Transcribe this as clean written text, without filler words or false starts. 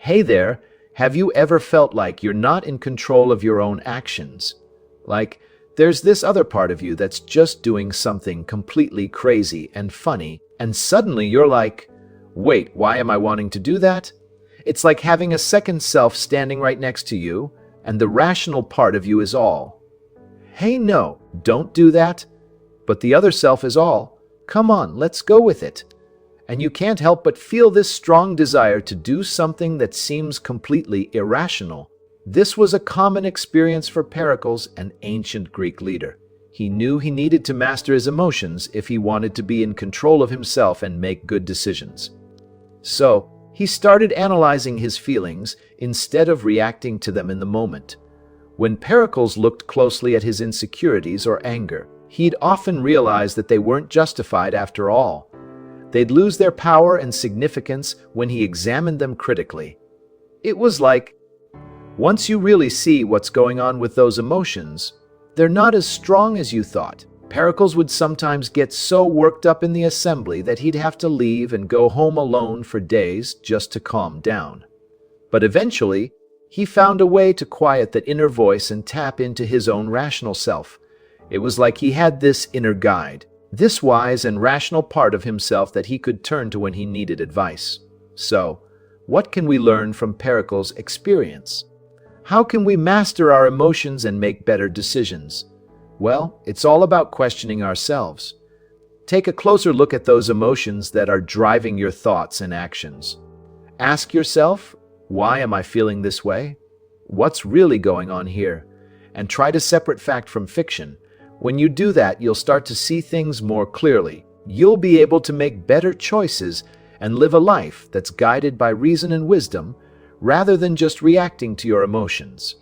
Hey there, have you ever felt like you're not in control of your own actions? Like, there's this other part of you that's just doing something completely crazy and funny, and suddenly you're like, wait, why am I wanting to do that? It's like having a second self standing right next to you, and the rational part of you is all, hey, no, don't do that. But the other self is all, come on, let's go with it. And you can't help but feel this strong desire to do something that seems completely irrational. This was a common experience for Pericles, an ancient Greek leader. He knew he needed to master his emotions if he wanted to be in control of himself and make good decisions. So, he started analyzing his feelings instead of reacting to them in the moment. When Pericles looked closely at his insecurities or anger, he'd often realize that they weren't justified after all. They'd lose their power and significance when he examined them critically. It was like, once you really see what's going on with those emotions, they're not as strong as you thought. Pericles would sometimes get so worked up in the assembly that he'd have to leave and go home alone for days just to calm down. But eventually, he found a way to quiet that inner voice and tap into his own rational self. It was like he had this inner guide, this wise and rational part of himself that he could turn to when he needed advice. So, what can we learn from Pericles' experience? How can we master our emotions and make better decisions? Well, it's all about questioning ourselves. Take a closer look at those emotions that are driving your thoughts and actions. Ask yourself, why am I feeling this way? What's really going on here? And try to separate fact from fiction. When you do that, you'll start to see things more clearly. You'll be able to make better choices and live a life that's guided by reason and wisdom, rather than just reacting to your emotions.